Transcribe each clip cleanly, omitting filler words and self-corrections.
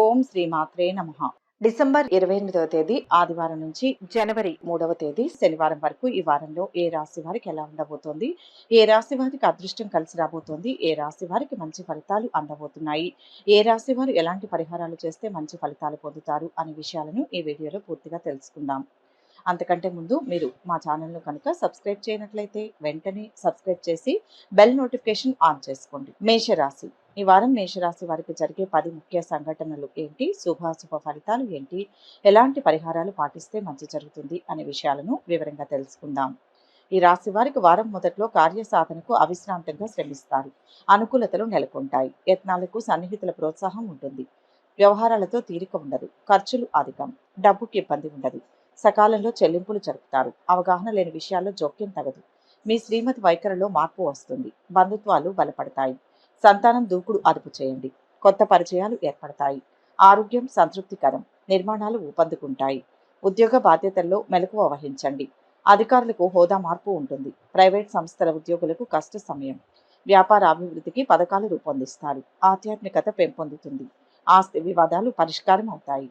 ఓం శ్రీ మాత్రే నమః. డిసెంబర్ 28వ తేదీ ఆదివారం నుంచి జనవరి 3వ తేదీ శనివారం వరకు ఈ వారంలో ఏ రాశి వారికి ఎలా ఉండబోతోంది, ఏ రాశి వారికి అదృష్టం కలిసి రాబోతోంది, ఏ రాశి వారికి మంచి ఫలితాలు అందబోతున్నాయి, ఏ రాశి వారు ఎలాంటి పరిహారాలు చేస్తే మంచి ఫలితాలు పొందుతారు అనే విషయాలను ఈ వీడియోలో పూర్తిగా తెలుసుకుందాం. అంతకంటే ముందు మీరు మా ఛానల్ను కనుక సబ్స్క్రైబ్ చేయనట్లయితే వెంటనే సబ్స్క్రైబ్ చేసి బెల్ నోటిఫికేషన్ ఆన్ చేసుకోండి. మేషరాశి. ఈ వారం మేషరాశి వారికి జరిగే 10 ముఖ్య సంఘటనలు ఏంటి, శుభాశుభ ఫలితాలు ఏంటి, ఎలాంటి పరిహారాలు పాటిస్తే మంచి జరుగుతుంది అనే విషయాలను వివరంగా తెలుసుకుందాం. ఈ రాశి వారికి వారం మొదట్లో కార్యసాధనకు అవిశ్రాంతంగా శ్రమిస్తారు. అనుకూలతలు నెలకొంటాయి. యత్నాలకు సన్నిహితుల ప్రోత్సాహం ఉంటుంది. వ్యవహారాలతో తీరిక ఉండదు. ఖర్చులు అధికం. డబ్బుకి ఇబ్బంది ఉండదు. సకాలంలో చెల్లింపులు జరుపుతారు. అవగాహన లేని విషయాల్లో జోక్యం తగదు. మీ శ్రీమతి వైఖరిలో మార్పు వస్తుంది. బంధుత్వాలు బలపడతాయి. సంతానం దూకుడు అదుపు చేయండి. కొత్త పరిచయాలు ఏర్పడతాయి. ఆరోగ్యం సంతృప్తికరం. నిర్మాణాలు ఊపందుకుంటాయి. ఉద్యోగ బాధ్యతల్లో మెలకువ వహించండి. అధికారులకు హోదా మార్పు ఉంటుంది. ప్రైవేట్ సంస్థల ఉద్యోగులకు కష్ట సమయం. వ్యాపార అభివృద్ధికి పథకాలు రూపొందిస్తారు. ఆధ్యాత్మికత పెంపొందుతుంది. ఆస్తి వివాదాలు పరిష్కారం అవుతాయి.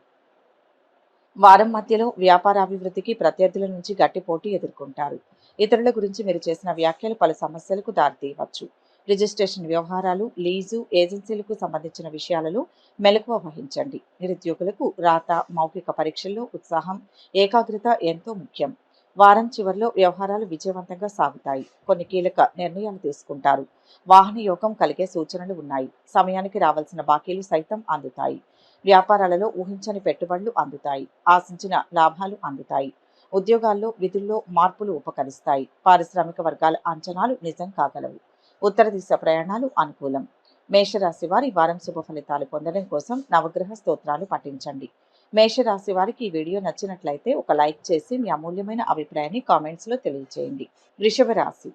వారం మధ్యలో వ్యాపారాభివృద్ధికి ప్రత్యర్థుల నుంచి గట్టి పోటీ ఎదుర్కొంటారు. ఇతరుల గురించి మీరు చేసిన వ్యాఖ్యలు పలు సమస్యలకు దారితీయవచ్చు. రిజిస్ట్రేషన్ వ్యవహారాలు, లీజు, ఏజెన్సీలకు సంబంధించిన విషయాలలో మెలకువ వహించండి. నిరుద్యోగులకు రాత, మౌఖిక పరీక్షల్లో ఉత్సాహం, ఏకాగ్రత ఎంతో ముఖ్యం. వారం చివరిలో వ్యవహారాలు విజయవంతంగా సాగుతాయి. కొన్ని కీలక నిర్ణయాలు తీసుకుంటారు. వాహన యోగం కలిగే సూచనలు ఉన్నాయి. సమయానికి రావాల్సిన బాకీలు సైతం అందుతాయి. వ్యాపారాలలో ఊహించని పెట్టుబడులు అందుతాయి. ఆశించిన లాభాలు అందుతాయి. ఉద్యోగాల్లో విధుల్లో మార్పులు ఉపకరిస్తాయి. పారిశ్రామిక వర్గాల అంచనాలు నిజం కాగలవు. ఉత్తర దిశ ప్రయాణాలు అనుకూలం. మేషరాశి వారి వారం శుభ ఫలితాలు పొందడం కోసం నవగ్రహ స్తోత్రాలు పఠించండి. మేషరాశి వారికి ఈ వీడియో నచ్చినట్లయితే ఒక లైక్ చేసి మీ అమూల్యమైన అభిప్రాయాన్ని కామెంట్స్లో తెలియజేయండి. వృషభ రాశి.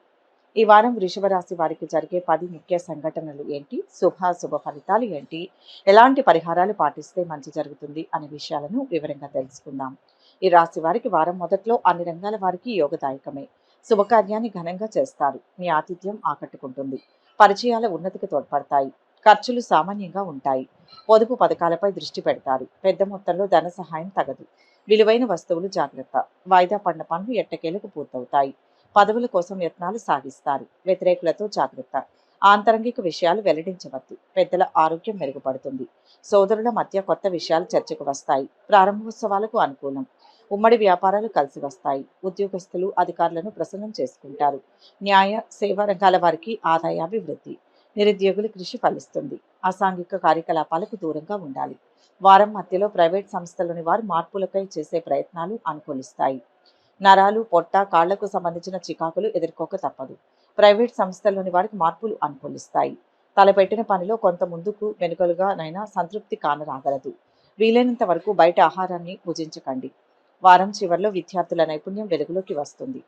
ఈ వారం వృషభ రాశి వారికి జరిగే 10 ముఖ్య సంఘటనలు ఏంటి, శుభాశుభ ఫలితాలు ఏంటి, ఎలాంటి పరిహారాలు పాటిస్తే మంచి జరుగుతుంది అనే విషయాలను వివరంగా తెలుసుకుందాం. ఈ రాశి వారికి వారం మొదట్లో అన్ని రంగాల వారికి యోగదాయకమే. శుభకార్యాన్ని ఘనంగా చేస్తారు. మీ ఆతిథ్యం ఆకట్టుకుంటుంది. పరిచయాల ఉన్నతికి తోడ్పడతాయి. ఖర్చులు సామాన్యంగా ఉంటాయి. పొదుపు పథకాలపై దృష్టి పెడతారు. పెద్ద మొత్తంలో ధన సహాయం తగదు. విలువైన వస్తువులు జాగ్రత్త. వాయిదా పడిన పనులు ఎట్టకేలకు పూర్తవుతాయి. పదవుల కోసం యత్నాలు సాగిస్తారు. వ్యతిరేకులతో జాగ్రత్త. ఆంతరంగిక విషయాలు వెల్లడించవద్దు. పెద్దల ఆరోగ్యం మెరుగుపడుతుంది. సోదరుల మధ్య కొత్త విషయాలు చర్చకు వస్తాయి. ప్రారంభోత్సవాలకు అనుకూలం. ఉమ్మడి వ్యాపారాలు కలిసి వస్తాయి. ఉద్యోగస్తులు అధికారులను ప్రసన్నం చేసుకుంటారు. న్యాయ సేవా రంగాల వారికి ఆదాయాభివృద్ధి. నిరుద్యోగుల కృషి ఫలిస్తుంది. అసాంఘిక కార్యకలాపాలకు దూరంగా ఉండాలి. వారం మధ్యలో ప్రైవేట్ సంస్థలోని వారు మార్పులకై చేసే ప్రయత్నాలు అనుకూలిస్తాయి. నరాలు, పొట్ట, కాళ్లకు సంబంధించిన చికాకులు ఎదుర్కోక తప్పదు. ప్రైవేట్ సంస్థల్లోని వారికి మార్పులు అనుకూలిస్తాయి. తలపెట్టిన పనిలో కొంత ముందుకు వెనుకలుగానైనా సంతృప్తి కానరాగలదు. వీలైనంత వరకు బయట ఆహారాన్ని భుజించకండి. వారం చివరిలో విద్యార్థుల నైపుణ్యం వెలుగులోకి వస్తుంది.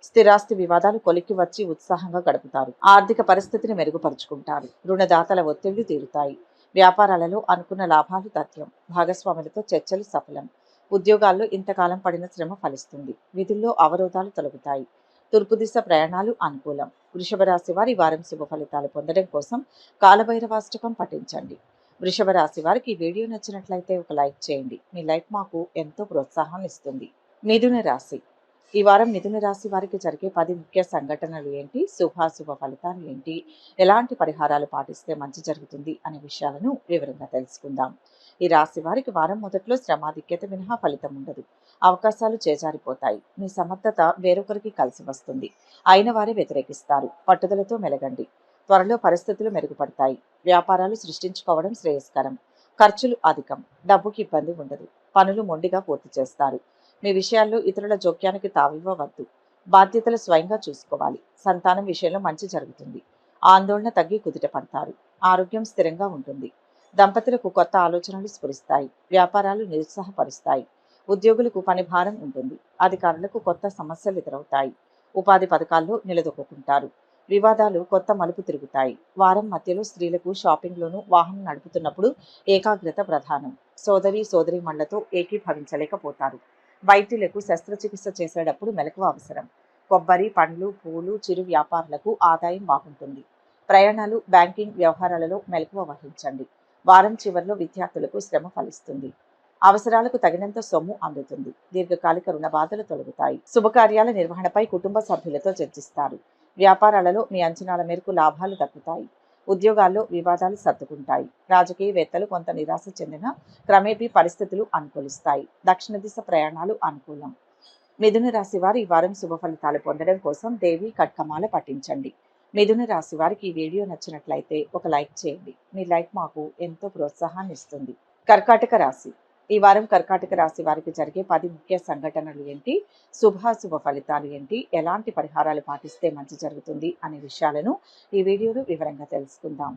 స్థిరాస్తి వివాదాలు కొలిక్కి వచ్చి ఉత్సాహంగా గడుపుతారు. ఆర్థిక పరిస్థితిని మెరుగుపరుచుకుంటారు. రుణదాతల ఒత్తిళ్లు తీరుతాయి. వ్యాపారాలలో అనుకున్న లాభాలు తథ్యం. భాగస్వాములతో చర్చలు సఫలం. ఉద్యోగాల్లో ఇంతకాలం పడిన శ్రమ ఫలిస్తుంది. విధుల్లో అవరోధాలు తొలగుతాయి. తూర్పు దిశ ప్రయాణాలు అనుకూలం. వృషభ రాశి వారి వారం శుభ ఫలితాలు పొందడం కోసం కాలభైరవాష్టకం పఠించండి. వృషభ రాశి వారికి ఈ వీడియో నచ్చినట్లయితే ఒక లైక్ చేయండి. మీ లైక్ మాకు ఎంతో ప్రోత్సాహాన్ని ఇస్తుంది. మిథున రాశి. ఈ వారం మిథున రాశి వారికి జరిగే 10 ముఖ్య సంఘటనలు ఏంటి, శుభాశుభ ఫలితాలు ఏంటి, ఎలాంటి పరిహారాలు పాటిస్తే మంచి జరుగుతుంది అనే విషయాలను వివరంగా తెలుసుకుందాం. ఈ రాశి వారికి వారం మొదట్లో శ్రమాధిక్యత మినహా ఫలితం ఉండదు. అవకాశాలు చేజారిపోతాయి. మీ సమర్థత వేరొకరికి కలిసి వస్తుంది. అయిన వారే వ్యతిరేకిస్తారు. పట్టుదలతో మెలగండి. త్వరలో పరిస్థితులు మెరుగుపడతాయి. వ్యాపారాలు సృష్టించుకోవడం శ్రేయస్కరం. ఖర్చులు అధికం. డబ్బుకి ఇబ్బంది ఉండదు. పనులు మొండిగా పూర్తి చేస్తారు. మీ విషయాల్లో ఇతరుల జోక్యానికి తావివ్వవద్దు. బాధ్యతలు స్వయంగా చూసుకోవాలి. సంతానం విషయంలో మంచి జరుగుతుంది. ఆందోళన తగ్గి కుదుట పడతారు. ఆరోగ్యం స్థిరంగా ఉంటుంది. దంపతులకు కొత్త ఆలోచనలు స్ఫురిస్తాయి. వ్యాపారాలు నిరుత్సాహపరుస్తాయి. ఉద్యోగులకు పని భారం ఉంటుంది. అధికారులకు కొత్త సమస్యలు ఎదురవుతాయి. ఉపాధి పథకాల్లో నిలదొక్కుంటారు. వివాదాలు కొత్త మలుపు తిరుగుతాయి. వారం మధ్యలో స్త్రీలకు షాపింగ్లోనూ వాహనం నడుపుతున్నప్పుడు ఏకాగ్రత ప్రధానం. సోదరీమణులతో ఏకీభవించలేకపోతారు. వైద్యులకు శస్త్రచికిత్స చేసేటప్పుడు మెలకువ అవసరం. కొబ్బరి, పండ్లు, పూలు, చిరు వ్యాపారులకు ఆదాయం బాగుంటుంది. ప్రయాణాలు, బ్యాంకింగ్ వ్యవహారాలలో మెలకువ వహించండి. వారం చివరిలో విద్యార్థులకు శ్రమ ఫలిస్తుంది. అవసరాలకు తగినంత సొమ్ము అందుతుంది. దీర్ఘకాలిక రుణ బాధలు తొలగుతాయి. శుభకార్యాల నిర్వహణపై కుటుంబ సభ్యులతో చర్చిస్తారు. వ్యాపారాలలో మీ అంచనాల మేరకు లాభాలు దక్కుతాయి. ఉద్యోగాల్లో వివాదాలు సర్దుకుంటాయి. రాజకీయవేత్తలు కొంత నిరాశ చెందిన క్రమేపీ పరిస్థితులు అనుకూలిస్తాయి. దక్షిణ దిశ ప్రయాణాలు అనుకూలం. మిథున రాశి వారు ఈ వారం శుభ ఫలితాలు పొందడం కోసం దేవి కట్కమాల పఠించండి. మిథున రాశి వారికి ఈ వీడియో నచ్చినట్లయితే ఒక లైక్ చేయండి. మీ లైక్ మాకు ఎంతో ప్రోత్సాహాన్ని ఇస్తుంది. కర్కాటక రాశి. ఈ వారం కర్కాటక రాశి వారికి జరిగే 10 ముఖ్య సంఘటనలు ఏంటి, శుభాశుభ ఫలితాలు ఏంటి, ఎలాంటి పరిహారాలు పాటిస్తే మంచి జరుగుతుంది అనే విషయాలను ఈ వీడియోలో వివరంగా తెలుసుకుందాం.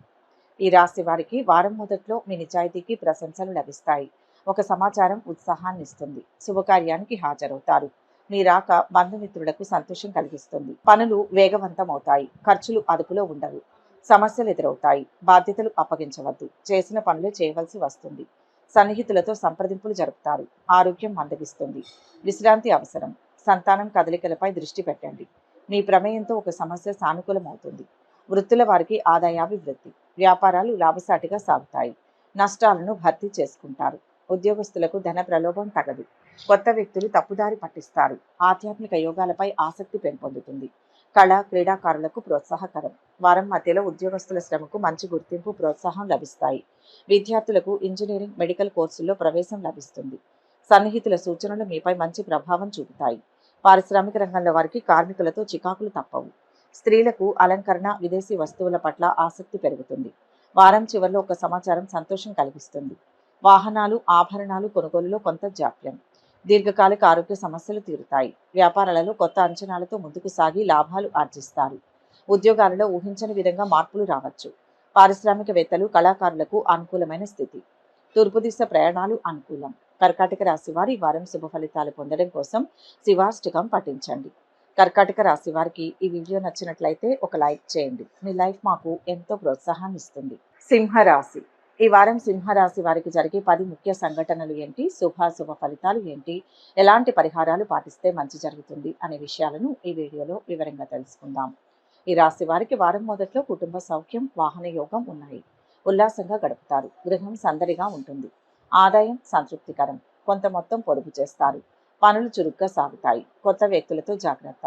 ఈ రాశి వారికి వారం మొదట్లో మీ నిజాయితీకి ప్రశంసలు లభిస్తాయి. ఒక సమాచారం ఉత్సాహాన్ని ఇస్తుంది. శుభకార్యానికి హాజరవుతారు. మీ రాక బంధుమిత్రులకు సంతోషం కలిగిస్తుంది. పనులు వేగవంతం అవుతాయి. ఖర్చులు అదుపులో ఉండవు. సమస్యలు ఎదురవుతాయి. బాధ్యతలు అప్పగించవద్దు. చేసిన పనులే చేయవలసి వస్తుంది. సన్నిహితులతో సంప్రదింపులు జరుపుతారు. ఆరోగ్యం మందగిస్తుంది. విశ్రాంతి అవసరం. సంతానం కదలికలపై దృష్టి పెట్టండి. మీ ప్రమేయంతో ఒక సమస్య సానుకూలమవుతుంది. వృత్తుల వారికి ఆదాయాభివృద్ధి. వ్యాపారాలు లాభసాటిగా సాగుతాయి. నష్టాలను భర్తీ చేసుకుంటారు. ఉద్యోగస్తులకు ధన ప్రలోభం తగదు. కొత్త వ్యక్తులు తప్పుదారి పట్టిస్తారు. ఆధ్యాత్మిక యోగాలపై ఆసక్తి పెంపొందుతుంది. కళ క్రీడాకారులకు ప్రోత్సాహకరం. వారం మధ్యలో ఉద్యోగస్తుల శ్రమకు మంచి గుర్తింపు ప్రోత్సాహం లభిస్తాయి. విద్యార్థులకు ఇంజనీరింగ్ మెడికల్ కోర్సుల్లో ప్రవేశం లభిస్తుంది. సన్నిహితుల సూచనలు మీపై మంచి ప్రభావం చూపుతాయి. పారిశ్రామిక రంగంలో వారికి కార్మికులతో చికాకులు తప్పవు. స్త్రీలకు అలంకరణ విదేశీ వస్తువుల పట్ల ఆసక్తి పెరుగుతుంది. వారం చివరిలో ఒక సమాచారం సంతోషం కలిగిస్తుంది. వాహనాలు ఆభరణాలు కొనుగోలులో కొంత జాప్యం. దీర్ఘకాలిక ఆరోగ్య సమస్యలు తీరుతాయి. వ్యాపారాలలో కొత్త అంచనాలతో ముందుకు సాగి లాభాలు ఆర్జిస్తారు. ఉద్యోగాలలో ఊహించని విధంగా మార్పులు రావచ్చు. పారిశ్రామికవేత్తలు కళాకారులకు అనుకూలమైన స్థితి. తూర్పు దిశ ప్రయాణాలు అనుకూలం. కర్కాటక రాశి వారి వారం శుభ ఫలితాలు పొందడం కోసం శివాష్టకం పఠించండి. కర్కాటక రాశి వారికి ఈ వీడియో నచ్చినట్లయితే ఒక లైక్ చేయండి. మీ లైఫ్ మాకు ఎంతో ప్రోత్సాహాన్ని ఇస్తుంది. సింహరాశి. ఈ వారం సింహరాశి వారికి జరిగే 10 ముఖ్య సంఘటనలు ఏంటి, శుభాశుభ ఫలితాలు ఏంటి, ఎలాంటి పరిహారాలు పాటిస్తే మంచి జరుగుతుంది అనే విషయాలను ఈ వీడియోలో వివరంగా తెలుసుకుందాం. ఈ రాశి వారికి వారం మొదట్లో కుటుంబ సౌఖ్యం, వాహన యోగం ఉన్నాయి. ఉల్లాసంగా గడుపుతారు. గృహం సందడిగా ఉంటుంది. ఆదాయం సంతృప్తికరం. కొంత మొత్తం పొదుపు చేస్తారు. పనులు చురుగ్గా సాగుతాయి. కొత్త వ్యక్తులతో జాగ్రత్త.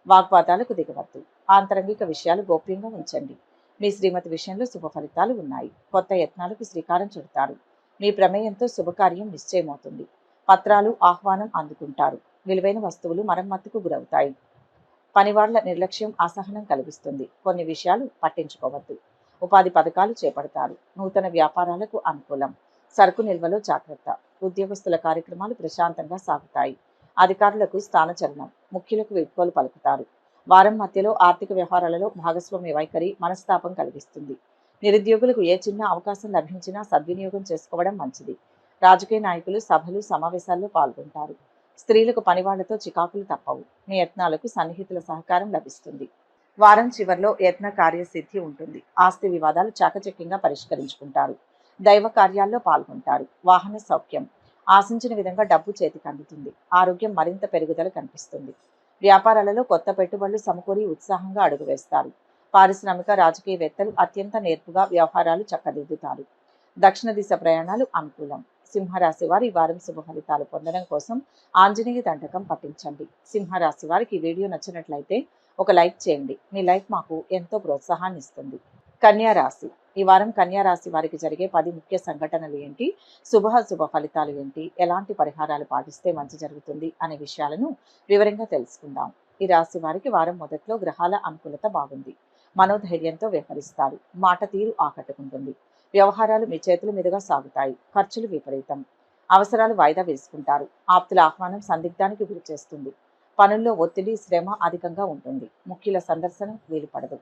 వాగ్వాదాలకు దిగవద్దు. ఆంతరంగిక విషయాలు గోప్యంగా ఉంచండి. మీ శ్రీమతి విషయంలో శుభ ఫలితాలు ఉన్నాయి. కొత్త యత్నాలకు శ్రీకారం చుడతారు. మీ ప్రమేయంతో శుభకార్యం నిశ్చయమవుతుంది. పత్రాలు ఆహ్వానం అందుకుంటారు. విలువైన వస్తువులు మరమ్మతుకు గురవుతాయి. పనివాళ్ల నిర్లక్ష్యం అసహనం కలిగిస్తుంది. కొన్ని విషయాలు పట్టించుకోవద్దు. ఉపాధి పథకాలు చేపడతారు. నూతన వ్యాపారాలకు అనుకూలం. సరుకు నిల్వలో జాగ్రత్త. ఉద్యోగస్తుల కార్యక్రమాలు ప్రశాంతంగా సాగుతాయి. అధికారులకు స్థానచలనం. ముఖ్యులకు వీడ్కోలు పలుకుతారు. వారం మధ్యలో ఆర్థిక వ్యవహారాలలో భాగస్వామ్య వైఖరి మనస్తాపం కలిగిస్తుంది. నిరుద్యోగులకు ఏ చిన్న అవకాశం లభించినా సద్వినియోగం చేసుకోవడం మంచిది. రాజకీయ నాయకులు సభలు సమావేశాల్లో పాల్గొంటారు. స్త్రీలకు పనివాళ్లతో చికాకులు తప్పవు. మీ యత్నాలకు సన్నిహితుల సహకారం లభిస్తుంది. వారం చివరిలో యత్న కార్యసిద్ధి ఉంటుంది. ఆస్తి వివాదాలు చాకచక్యంగా పరిష్కరించుకుంటారు. దైవ కార్యాల్లో పాల్గొంటారు. వాహన సౌఖ్యం. ఆశించిన విధంగా డబ్బు చేతికి అందుతుంది. ఆరోగ్యం మరింత పెరుగుదల కనిపిస్తుంది. వ్యాపారాలలో కొత్త పెట్టుబడులు సమకూరి ఉత్సాహంగా అడుగువేస్తారు. పారిశ్రామిక రాజకీయవేత్తలు అత్యంత నేర్పుగా వ్యవహారాలు చక్కదిద్దుతారు. దక్షిణ దిశ ప్రయాణాలు అనుకూలం. సింహరాశి వారి ఈ వారం శుభ ఫలితాలు పొందడం కోసం ఆంజనేయ దండకం పఠించండి. సింహరాశి వారికి ఈ వీడియో నచ్చినట్లయితే ఒక లైక్ చేయండి. మీ లైక్ మాకు ఎంతో ప్రోత్సాహాన్ని ఇస్తుంది. కన్యా రాశి. ఈ వారం కన్యా రాశి వారికి జరిగే 10 ముఖ్య సంఘటనలు ఏంటి, శుభాశుభ ఫలితాలు ఏంటి, ఎలాంటి పరిహారాలు పాటిస్తే మంచి జరుగుతుంది అనే విషయాలను వివరంగా తెలుసుకుందాం. ఈ రాశి వారికి వారం మొదట్లో గ్రహాల అనుకూలత బాగుంది. మనోధైర్యంతో వ్యవహరిస్తారు. మాట తీరు ఆకట్టుకుంటుంది. వ్యవహారాలు మీ చేతుల మీదుగా సాగుతాయి. ఖర్చులు విపరీతం. అవసరాలు వాయిదా వేసుకుంటారు. ఆప్తుల ఆహ్వానం సందిగ్ధానికి గురి చేస్తుంది. పనుల్లో ఒత్తిడి శ్రమ అధికంగా ఉంటుంది. ముఖ్యుల సందర్శనం వీలుపడదు.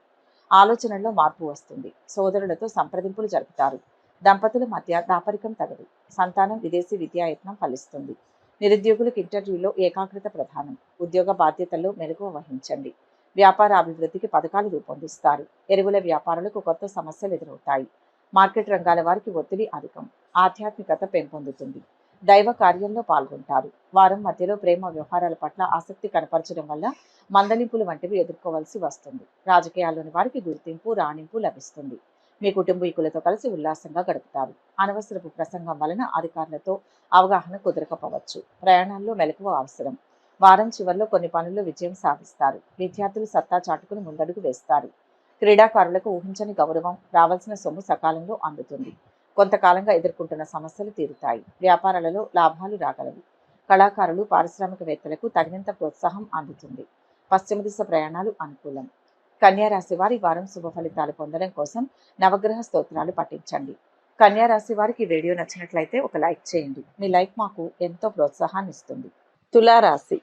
ఆలోచనల్లో మార్పు వస్తుంది. సోదరులతో సంప్రదింపులు జరుపుతారు. దంపతుల మధ్య దాపరికం తగదు. సంతానం విదేశీ విద్యాయత్నం ఫలిస్తుంది. నిరుద్యోగులకు ఇంటర్వ్యూలో ఏకాగ్రత ప్రధానం. ఉద్యోగ బాధ్యతల్లో మెలకువ వహించండి. వ్యాపార అభివృద్ధికి పథకాలు రూపొందిస్తారు. ఎరువుల వ్యాపారులకు కొత్త సమస్యలు ఎదురవుతాయి. మార్కెట్ రంగాల వారికి ఒత్తిడి అధికం. ఆధ్యాత్మికత పెంపొందుతుంది. దైవ కార్యంలో పాల్గొంటారు. వారం మధ్యలో ప్రేమ వ్యవహారాల పట్ల ఆసక్తి కనపరచడం వల్ల మందలింపులు వంటివి ఎదుర్కోవాల్సి వస్తుంది. రాజకీయాల్లోని వారికి గుర్తింపు రాణింపు లభిస్తుంది. మీ కుటుంబీకులతో కలిసి ఉల్లాసంగా గడుపుతారు. అనవసరపు ప్రసంగం వలన అధికారులతో అవగాహన కుదరకపోవచ్చు. ప్రయాణాల్లో మెలకువ అవసరం. వారం చివరిలో కొన్ని పనుల్లో విజయం సాధిస్తారు. విద్యార్థులు సత్తా చాటుకుని ముందడుగు వేస్తారు. క్రీడాకారులకు ఊహించని గౌరవం, రావాల్సిన సొమ్ము సకాలంలో అందుతుంది. కొంతకాలంగా ఎదుర్కొంటున్న సమస్యలు తీరుతాయి. వ్యాపారాలలో లాభాలు రాగలవు. కళాకారులు, పారిశ్రామికవేత్తలకు తగినంత ప్రోత్సాహం అందుతుంది. పశ్చిమ దిశ ప్రయాణాలు అనుకూలం. కన్యా రాశి వారి వారం శుభ ఫలితాలు పొందడం కోసం నవగ్రహ స్తోత్రాలు పఠించండి. కన్యా రాశి వారికి ఈ వీడియో నచ్చినట్లయితే ఒక లైక్ చేయండి. మీ లైక్ మాకు ఎంతో ప్రోత్సాహాన్ని ఇస్తుంది. తులారాశి.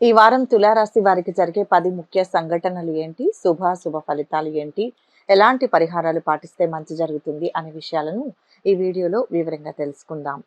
ఈ వారం తులారాశి వారికి జరిగే 10 ముఖ్య సంఘటనలు ఏంటి, శుభ ఫలితాలు ఏంటి, ఎలాంటి పరిహారాలు పాటిస్తే మంచి జరుగుతుంది అనే విషయాలను ఈ వీడియోలో వివరంగా తెలుసుకుందాం.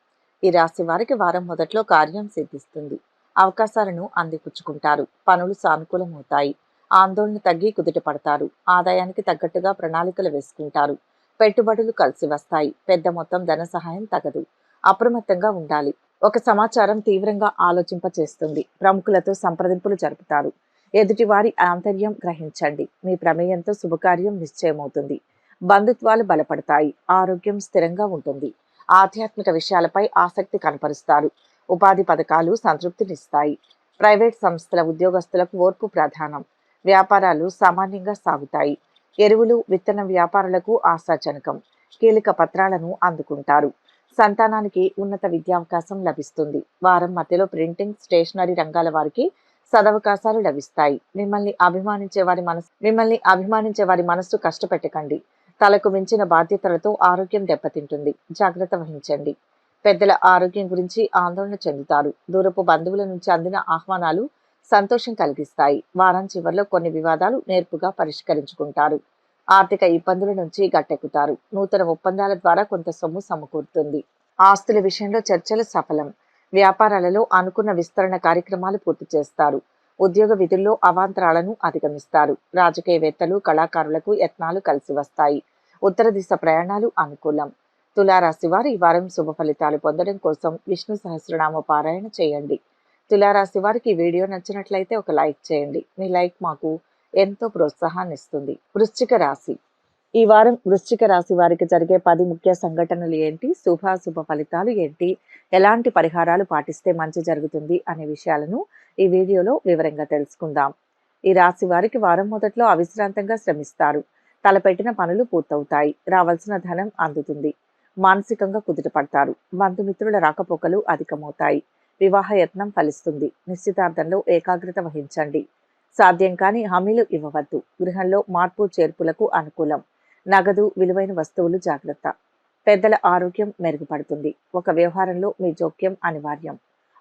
ఈ రాశి వారికి వారం మొదట్లో కార్యం సిద్ధిస్తుంది. అవకాశాలను అందిపుచ్చుకుంటారు. పనులు సానుకూలమవుతాయి. ఆందోళన తగ్గి కుదుట పడతారు. ఆదాయానికి తగ్గట్టుగా ప్రణాళికలు వేసుకుంటారు. పెట్టుబడులు కలిసి వస్తాయి. పెద్ద మొత్తం ధన సహాయం తగదు. అప్రమత్తంగా ఉండాలి. ఒక సమాచారం తీవ్రంగా ఆలోచింపచేస్తుంది. ప్రముఖులతో సంప్రదింపులు జరుపుతారు. ఎదుటివారి ఆంతర్యం గ్రహించండి. మీ ప్రమేయంతో శుభకార్యం నిశ్చయమవుతుంది. బంధుత్వాలు బలపడతాయి. ఆరోగ్యం స్థిరంగా ఉంటుంది. ఆధ్యాత్మిక విషయాలపై ఆసక్తి కనపరుస్తారు. ఉపాధి పథకాలు సంతృప్తినిస్తాయి. ప్రైవేట్ సంస్థల ఉద్యోగస్తులకు ఓర్పు ప్రధానం. వ్యాపారాలు సామాన్యంగా సాగుతాయి. ఎరువులు, విత్తన వ్యాపారులకు ఆశాజనకం. కీలక పత్రాలను అందుకుంటారు. సంతానానికి ఉన్నత విద్యావకాశం లభిస్తుంది. వారం మధ్యలో ప్రింటింగ్, స్టేషనరీ రంగాల వారికి సదవకాశాలు లభిస్తాయి. మిమ్మల్ని అభిమానించే వారి మనస్సు కష్టపెట్టకండి. తలకు మించిన బాధ్యతలతో ఆరోగ్యం దెబ్బతింటుంది. జాగ్రత్త వహించండి. పెద్దల ఆరోగ్యం గురించి ఆందోళన చెందుతారు. దూరపు బంధువుల నుంచి అందిన ఆహ్వానాలు సంతోషం కలిగిస్తాయి. వారం చివరిలో కొన్ని వివాదాలు నేర్పుగా పరిష్కరించుకుంటారు. ఆర్థిక ఇబ్బందుల నుంచి గట్టెక్కుతారు. నూతన ఒప్పందాల ద్వారా కొంత సొమ్ము సమకూరుతుంది. ఆస్తుల విషయంలో చర్చలు సఫలం. వ్యాపారాలలో అనుకున్న విస్తరణ కార్యక్రమాలు పూర్తి చేస్తారు. ఉద్యోగ విధుల్లో అవాంతరాలను అధిగమిస్తారు. రాజకీయవేత్తలు, కళాకారులకు యత్నాలు కలిసి వస్తాయి. ఉత్తర దిశ ప్రయాణాలు అనుకూలం. తులారాశి వారు ఈ వారం శుభ ఫలితాలు పొందడం కోసం విష్ణు సహస్రనామ పారాయణ చేయండి. తులారాశి వారికి ఈ వీడియో నచ్చినట్లయితే ఒక లైక్ చేయండి. మీ లైక్ మాకు ఎంతో ప్రోత్సాహాన్ని ఇస్తుంది. వృశ్చిక రాశి. ఈ వారం వృశ్చిక రాశి వారికి జరిగే 10 ముఖ్య సంఘటనలు ఏంటి, శుభ ఫలితాలు ఏంటి, ఎలాంటి పరిహారాలు పాటిస్తే మంచి జరుగుతుంది అనే విషయాలను ఈ వీడియోలో వివరంగా తెలుసుకుందాం. ఈ రాశి వారికి వారం మొదట్లో అవిశ్రాంతంగా శ్రమిస్తారు. తలపెట్టిన పనులు పూర్తవుతాయి. రావాల్సిన ధనం అందుతుంది. మానసికంగా కుదుట పడతారు. బంధుమిత్రుల రాకపోకలు అధికమవుతాయి. వివాహ యత్నం ఫలిస్తుంది. నిశ్చితార్థంలో ఏకాగ్రత వహించండి. సాధ్యం కాని హామీలు ఇవ్వవద్దు. గృహంలో మార్పు చేర్పులకు అనుకూలం. నగదు, విలువైన వస్తువులు జాగ్రత్త. పెద్దల ఆరోగ్యం మెరుగుపడుతుంది. ఒక వ్యవహారంలో మీ జోక్యం అనివార్యం.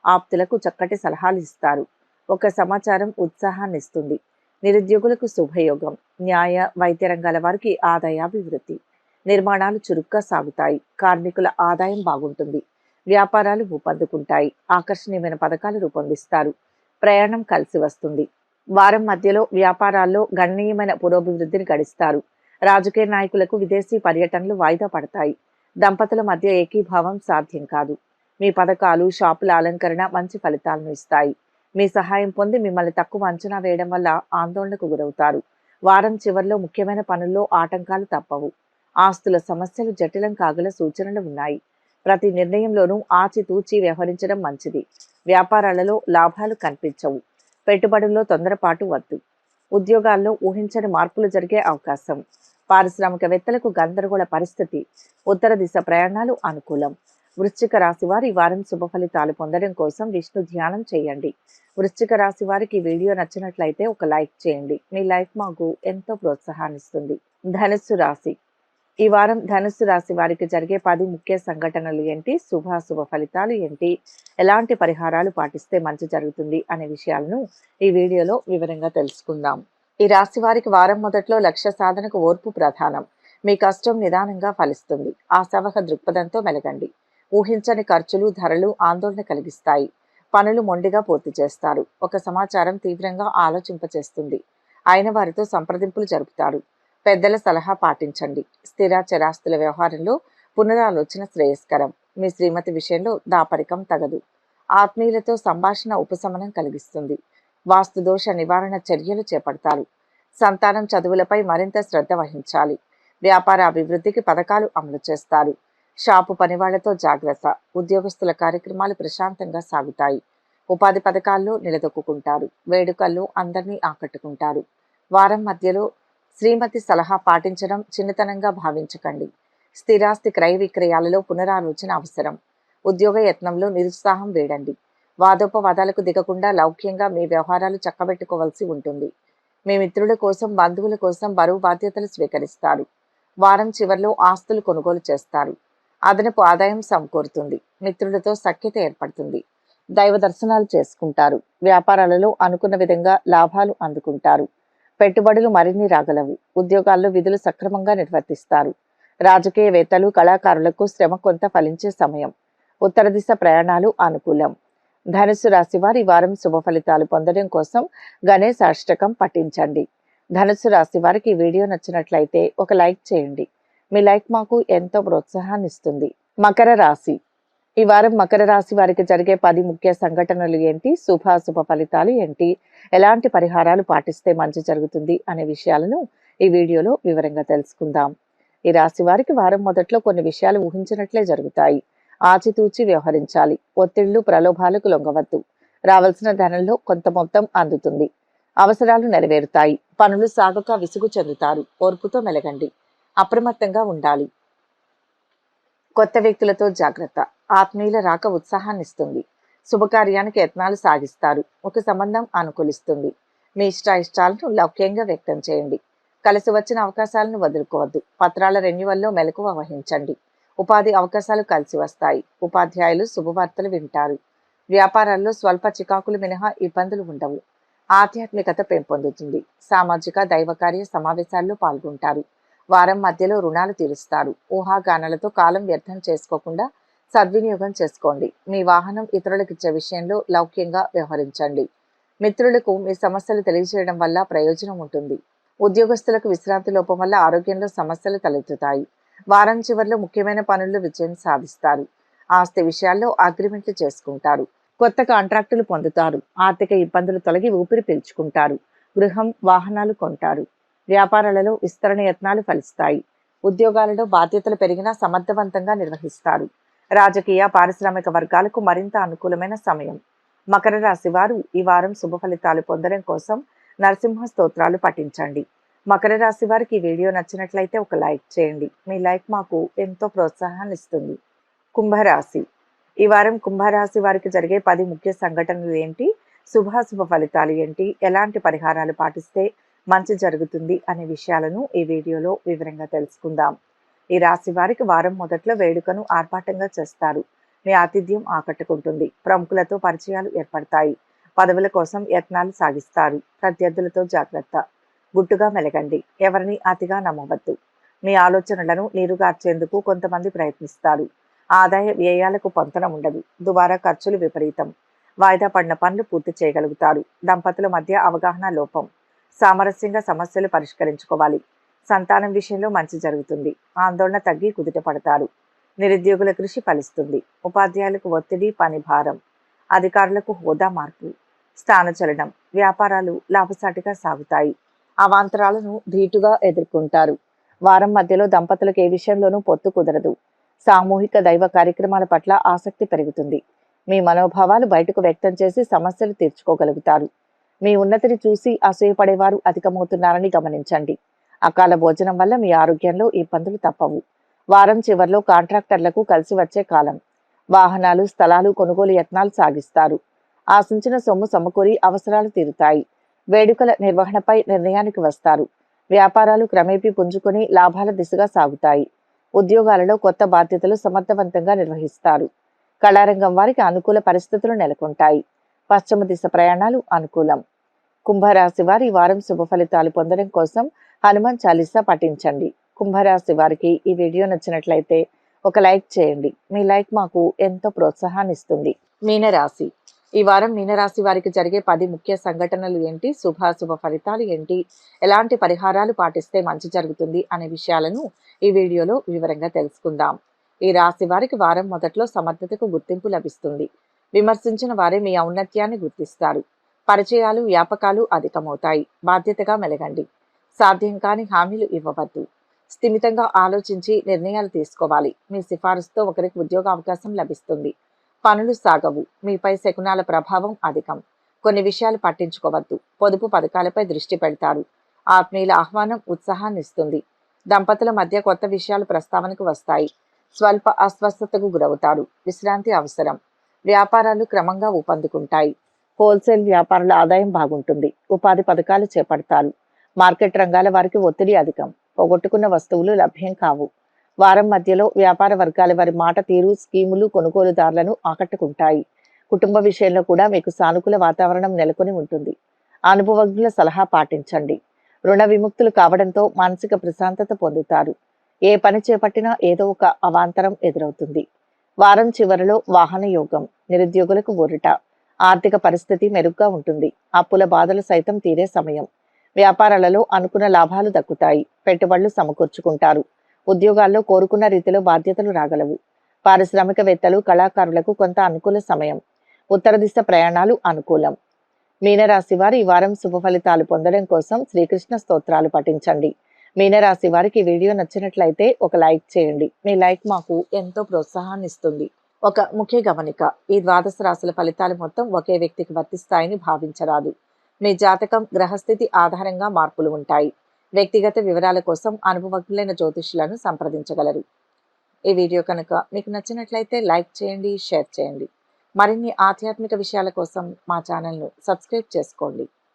ఆప్తులకు చక్కటి సలహాలు ఇస్తారు. ఒక సమాచారం ఉత్సాహాన్ని ఇస్తుంది. నిరుద్యోగులకు శుభయోగం. న్యాయ, వైద్య రంగాల వారికి ఆదాయాభివృద్ధి. నిర్మాణాలు చురుగ్గా సాగుతాయి. కార్మికుల ఆదాయం బాగుంటుంది. వ్యాపారాలు ఊపందుకుంటాయి. ఆకర్షణీయమైన పథకాలు రూపొందిస్తారు. ప్రయాణం కలిసి వస్తుంది. వారం మధ్యలో వ్యాపారాల్లో గణనీయమైన పురోభివృద్ధిని గడిస్తారు. రాజకీయ నాయకులకు విదేశీ పర్యటనలు వాయిదా పడతాయి. దంపతుల మధ్య ఏకీభావం సాధ్యం కాదు. మీ పథకాలు, షాపుల అలంకరణ మంచి ఫలితాలను ఇస్తాయి. మీ సహాయం పొంది మిమ్మల్ని తక్కువ అంచనా వేయడం వల్ల ఆందోళనకు గురవుతారు. వారం చివరిలో ముఖ్యమైన పనుల్లో ఆటంకాలు తప్పవు. ఆస్తుల సమస్యలు జటిలం కాగల సూచనలు ఉన్నాయి. ప్రతి నిర్ణయంలోనూ ఆచితూచి వ్యవహరించడం మంచిది. వ్యాపారాలలో లాభాలు కనిపించవు. పెట్టుబడుల్లో తొందరపాటు వద్దు. ఉద్యోగాల్లో ఊహించని మార్పులు జరిగే అవకాశం. పారిశ్రామికవేత్తలకు గందరగోళ పరిస్థితి. ఉత్తర దిశ ప్రయాణాలు అనుకూలం. వృశ్చిక రాశి వారి ఈ వారం శుభ ఫలితాలు పొందడం కోసం విష్ణు ధ్యానం చేయండి. వృశ్చిక రాశి వారికి ఈ వీడియో నచ్చినట్లయితే ఒక లైక్ చేయండి. మీ లైక్ మాకు ఎంతో ప్రోత్సాహాన్ని ఇస్తుంది. ధనుస్సు రాశి. ఈ వారం ధనుస్సు రాశి వారికి జరిగే 10 ముఖ్య సంఘటనలు ఏంటి, శుభ ఫలితాలు ఏంటి, ఎలాంటి పరిహారాలు పాటిస్తే మంచి జరుగుతుంది అనే విషయాలను ఈ వీడియోలో వివరంగా తెలుసుకుందాం. ఈ రాశి వారికి వారం మొదట్లో లక్ష్య సాధనకు ఓర్పు ప్రధానం. మీ కష్టం నిదానంగా ఫలిస్తుంది. ఆశావహ దృక్పథంతో మెలగండి. ఊహించని ఖర్చులు, ధరలు ఆందోళన కలిగిస్తాయి. పనులు మొండిగా పూర్తి చేస్తారు. ఒక సమాచారం తీవ్రంగా ఆలోచింపచేస్తుంది. అయిన వారితో సంప్రదింపులు జరుపుతారు. పెద్దల సలహా పాటించండి. స్థిర చరాస్తుల వ్యవహారంలో పునరాలోచన శ్రేయస్కరం. మీ శ్రీమతి విషయంలో దాపరికం తగదు. ఆత్మీయులతో సంభాషణ ఉపశమనం కలిగిస్తుంది. వాస్తుదోష నివారణ చర్యలు చేపడతారు. సంతానం చదువులపై మరింత శ్రద్ధ వహించాలి. వ్యాపార అభివృద్ధికి పథకాలు అమలు చేస్తారు. షాపు పనివాళ్లతో జాగ్రత్త. ఉద్యోగస్తుల కార్యక్రమాలు ప్రశాంతంగా సాగుతాయి. ఉపాధి పథకాల్లో నిలదొక్కుంటారు. వేడుకల్లో అందరినీ ఆకట్టుకుంటారు. వారం మధ్యలో శ్రీమతి సలహా పాటించడం చిన్నతనంగా భావించకండి. స్థిరాస్తి క్రయ విక్రయాలలో పునరాలోచన అవసరం. ఉద్యోగ యత్నంలో నిరుత్సాహం వేడండి. వాదోపవాదాలకు దిగకుండా లౌక్యంగా మీ వ్యవహారాలు చక్కబెట్టుకోవాల్సి ఉంటుంది. మీ మిత్రుల కోసం, బంధువుల కోసం బరువు బాధ్యతలు స్వీకరిస్తారు. వారం చివర్లో ఆస్తులు కొనుగోలు చేస్తారు. అదనపు ఆదాయం సమకూరుతుంది. మిత్రులతో సఖ్యత ఏర్పడుతుంది. దైవ దర్శనాలు చేసుకుంటారు. వ్యాపారాలలో అనుకున్న విధంగా లాభాలు అందుకుంటారు. పెట్టుబడులు మరిన్ని రాగలవు. ఉద్యోగాల్లో విధులు సక్రమంగా నిర్వర్తిస్తారు. రాజకీయవేత్తలు, కళాకారులకు శ్రమ కొంత ఫలించే సమయం. ఉత్తర దిశ ప్రయాణాలు అనుకూలం. ధనుస్సు రాశి వారి వారం శుభ ఫలితాలు పొందడం కోసం గణేశ అష్టకం పఠించండి. ధనుస్సు రాశి వారికి ఈ వీడియో నచ్చినట్లయితే ఒక లైక్ చేయండి. మీ లైక్ మాకు ఎంతో ప్రోత్సాహాన్ని ఇస్తుంది. మకర రాశి. ఈ వారం మకర రాశి వారికి జరిగే 10 ముఖ్య సంఘటనలు ఏంటి, శుభాశుభ ఫలితాలు ఏంటి, ఎలాంటి పరిహారాలు పాటిస్తే మంచి జరుగుతుంది అనే విషయాలను ఈ వీడియోలో వివరంగా తెలుసుకుందాం. ఈ రాశి వారికి వారం మొదట్లో కొన్ని విషయాలు ఊహించినట్లే జరుగుతాయి. ఆచితూచి వ్యవహరించాలి. ఒత్తిళ్లు, ప్రలోభాలకు లొంగవద్దు. రావాల్సిన ధనంలో కొంత మొత్తం అందుతుంది. అవసరాలు నెరవేరుతాయి. పనులు సాగక విసుగు చెందుతారు. ఓర్పుతో మెలగండి. అప్రమత్తంగా ఉండాలి. కొత్త వ్యక్తులతో జాగ్రత్త. ఆత్మీయుల రాక ఉత్సాహాన్నిస్తుంది. శుభకార్యానికి యత్నాలు సాగిస్తారు. ఒక సంబంధం అనుకూలిస్తుంది. మీ ఇష్టాలను లౌక్యంగా వ్యక్తం చేయండి. కలిసి వచ్చిన అవకాశాలను వదులుకోవద్దు. పత్రాల రెన్యువల్లో మెలకువ వహించండి. ఉపాధి అవకాశాలు కలిసి వస్తాయి. ఉపాధ్యాయులు శుభవార్తలు వింటారు. వ్యాపారాల్లో స్వల్ప చికాకులు మినహా ఇబ్బందులు ఉండవు. ఆధ్యాత్మికత పెంపొందుతుంది. సామాజిక దైవకార్య సమావేశాల్లో పాల్గొంటారు. వారం మధ్యలో రుణాలు తీరుస్తారు. ఊహాగానాలతో కాలం వ్యర్థం చేసుకోకుండా సద్వినియోగం చేసుకోండి. మీ వాహనం ఇతరులకు ఇచ్చే విషయంలో లౌక్యంగా వ్యవహరించండి. మిత్రులకు మీ సమస్యలు తెలియజేయడం వల్ల ప్రయోజనం ఉంటుంది. ఉద్యోగస్తులకు విశ్రాంతి లోపం వల్ల ఆరోగ్యంలో సమస్యలు తలెత్తుతాయి. వారం చివరిలో ముఖ్యమైన పనుల్లో విజయం సాధిస్తారు. ఆస్తి విషయాల్లో అగ్రిమెంట్లు చేసుకుంటారు. కొత్త కాంట్రాక్టులు పొందుతారు. ఆర్థిక ఇబ్బందులు తొలగి ఊపిరి పీల్చుకుంటారు. గృహం, వాహనాలు కొంటారు. వ్యాపారాలలో విస్తరణ యత్నాలు ఫలిస్తాయి. ఉద్యోగాలలో బాధ్యతలు పెరిగినా సమర్థవంతంగా నిర్వహిస్తారు. రాజకీయ, పారిశ్రామిక వర్గాలకు మరింత అనుకూలమైన సమయం. మకర రాశి వారు ఈ వారం శుభ ఫలితాలు పొందడం కోసం నరసింహ స్తోత్రాలు పఠించండి. మకర రాశి వారికి ఈ వీడియో నచ్చినట్లయితే ఒక లైక్ చేయండి. మీ లైక్ మాకు ఎంతో ప్రోత్సాహాన్ని ఇస్తుంది. కుంభరాశి. ఈ వారం కుంభరాశి వారికి జరిగే 10 ముఖ్య సంఘటనలు ఏంటి, శుభాశుభ ఫలితాలు ఏంటి, ఎలాంటి పరిహారాలు పాటిస్తే మంచి జరుగుతుంది అనే విషయాలను ఈ వీడియోలో వివరంగా తెలుసుకుందాం. ఈ రాశి వారికి వారం మొదట్లో వేడుకను ఆర్భాటంగా చేస్తారు. మీ ఆతిథ్యం ఆకట్టుకుంటుంది. ప్రముఖులతో పరిచయాలు ఏర్పడతాయి. పదవుల కోసం యత్నాలు సాగిస్తారు. ప్రత్యర్థులతో జాగ్రత్త. గుట్టుగా మెలగండి. ఎవరిని అతిగా నమ్మవద్దు. మీ ఆలోచనలను నీరుగార్చేందుకు కొంతమంది ప్రయత్నిస్తారు. ఆదాయ వ్యయాలకు పొంతన ఉండదు. దుబారా ఖర్చులు విపరీతం. వాయిదా పడిన పనులు పూర్తి చేయగలుగుతారు. దంపతుల మధ్య అవగాహన లోపం. సామరస్యంగా సమస్యలు పరిష్కరించుకోవాలి. సంతానం విషయంలో మంచి జరుగుతుంది. ఆందోళన తగ్గి కుదుట పడతారు. నిరుద్యోగుల కృషి ఫలిస్తుంది. ఉపాధ్యాయులకు ఒత్తిడి, పని భారం. అధికారులకు హోదా మార్పు. స్థానచలనం. వ్యాపారాలు లాభసాటిగా సాగుతాయి. అవాంతరాలను ధీటుగా ఎదుర్కొంటారు. వారం మధ్యలో దంపతులకు ఏ విషయంలోనూ పొత్తు కుదరదు. సామూహిక దైవ కార్యక్రమాల పట్ల ఆసక్తి పెరుగుతుంది. మీ మనోభావాలు బయటకు వ్యక్తం చేసి సమస్యలు తీర్చుకోగలుగుతారు. మీ ఉన్నతిని చూసి అసూయపడేవారు అధికమవుతున్నారని గమనించండి. అకాల భోజనం వల్ల మీ ఆరోగ్యంలో ఇబ్బందులు తప్పవు. వారం చివర్లో కాంట్రాక్టర్లకు కలిసి వచ్చే కాలం. వాహనాలు, స్థలాలు కొనుగోలు యత్నాలు సాగిస్తారు. ఆశించిన సొమ్ము సమకూరి అవసరాలు తీరుతాయి. వేడుకల నిర్వహణపై నిర్ణయానికి వస్తారు. వ్యాపారాలు క్రమేపీ పుంజుకొని లాభాల దిశగా సాగుతాయి. ఉద్యోగాలలో కొత్త బాధ్యతలు సమర్థవంతంగా నిర్వహిస్తారు. కళారంగం వారికి అనుకూల పరిస్థితులు నెలకొంటాయి. పశ్చిమ దిశ ప్రయాణాలు అనుకూలం. కుంభరాశి వారి వారం శుభ ఫలితాలు పొందడం కోసం హనుమాన్ చాలీసా పఠించండి. కుంభరాశి వారికి ఈ వీడియో నచ్చినట్లయితే ఒక లైక్ చేయండి. మీ లైక్ మాకు ఎంతో ప్రోత్సాహాన్ని ఇస్తుంది. మీనరాశి. ఈ వారం మీనరాశి వారికి జరిగే 10 ముఖ్య సంఘటనలు ఏంటి, శుభాశుభ ఫలితాలు ఏంటి, ఎలాంటి పరిహారాలు పాటిస్తే మంచి జరుగుతుంది అనే విషయాలను ఈ వీడియోలో వివరంగా తెలుసుకుందాం. ఈ రాశి వారికి వారం మొదట్లో సమర్థతకు గుర్తింపు లభిస్తుంది. విమర్శించిన వారే మీ ఔన్నత్యాన్ని గుర్తిస్తారు. పరిచయాలు, వ్యాపకాలు అధికమవుతాయి. బాధ్యతగా మెలగండి. సాధ్యం కాని హామీలు ఇవ్వవద్దు. స్థిమితంగా ఆలోచించి నిర్ణయాలు తీసుకోవాలి. మీ సిఫారసుతో ఒకరికి ఉద్యోగ అవకాశం లభిస్తుంది. పనులు సాగవు. మీపై శకునాల ప్రభావం అధికం. కొన్ని విషయాలు పట్టించుకోవద్దు. పొదుపు పథకాలపై దృష్టి పెడతారు. ఆత్మీయుల ఆహ్వానం ఉత్సాహాన్ని ఇస్తుంది. దంపతుల మధ్య కొత్త విషయాలు ప్రస్తావనకు వస్తాయి. స్వల్ప అస్వస్థతకు గురవుతారు. విశ్రాంతి అవసరం. వ్యాపారాలు క్రమంగా ఊపందుకుంటాయి. హోల్సేల్ వ్యాపారుల ఆదాయం బాగుంటుంది. ఉపాధి పథకాలు చేపడతారు. మార్కెట్ రంగాల వారికి ఒత్తిడి అధికం. పోగొట్టుకున్న వస్తువులు లభ్యం కావు. వారం మధ్యలో వ్యాపార వర్గాల వారి మాట తీరు, స్కీములు కొనుగోలుదారులను ఆకట్టుకుంటాయి. కుటుంబ విషయంలో కూడా మీకు సానుకూల వాతావరణం నెలకొని ఉంటుంది. అనుభవజ్ఞుల సలహా పాటించండి. రుణ విముక్తులు కావడంతో మానసిక ప్రశాంతత పొందుతారు. ఏ పని చేపట్టినా ఏదో ఒక అవాంతరం ఎదురవుతుంది. వారం చివరిలో వాహన యోగం. నిరుద్యోగులకు ఊరట. ఆర్థిక పరిస్థితి మెరుగ్గా ఉంటుంది. అప్పుల బాధలు సైతం తీరే సమయం. వ్యాపారాలలో అనుకున్న లాభాలు దక్కుతాయి. పెట్టుబడులు సమకూర్చుకుంటారు. ఉద్యోగాల్లో కోరుకున్న రీతిలో బాధ్యతలు రాగలవు. పారిశ్రామికవేత్తలు, కళాకారులకు కొంత అనుకూల సమయం. ఉత్తర దిశ ప్రయాణాలు అనుకూలం. మీనరాశి వారు ఈ వారం శుభ ఫలితాలు పొందడం కోసం శ్రీకృష్ణ స్తోత్రాలు పఠించండి. మీనరాశి వారికి ఈ వీడియో నచ్చినట్లయితే ఒక లైక్ చేయండి. మీ లైక్ మాకు ఎంతో ప్రోత్సాహాన్ని ఇస్తుంది. ఒక ముఖ్య గమనిక, ఈ ద్వాదశ రాశుల ఫలితాలు మొత్తం ఒకే వ్యక్తికి వర్తిస్తాయని భావించరాదు. మీ జాతకం, గ్రహస్థితి ఆధారంగా మార్పులు ఉంటాయి. వ్యక్తిగత వివరాల కోసం అనుభవజ్ఞులైన జ్యోతిష్యులను సంప్రదించగలరు. ఈ వీడియో కనుక మీకు నచ్చినట్లయితే లైక్ చేయండి, షేర్ చేయండి. మరిన్ని ఆధ్యాత్మిక విషయాల కోసం మా ఛానల్ను సబ్స్క్రైబ్ చేసుకోండి.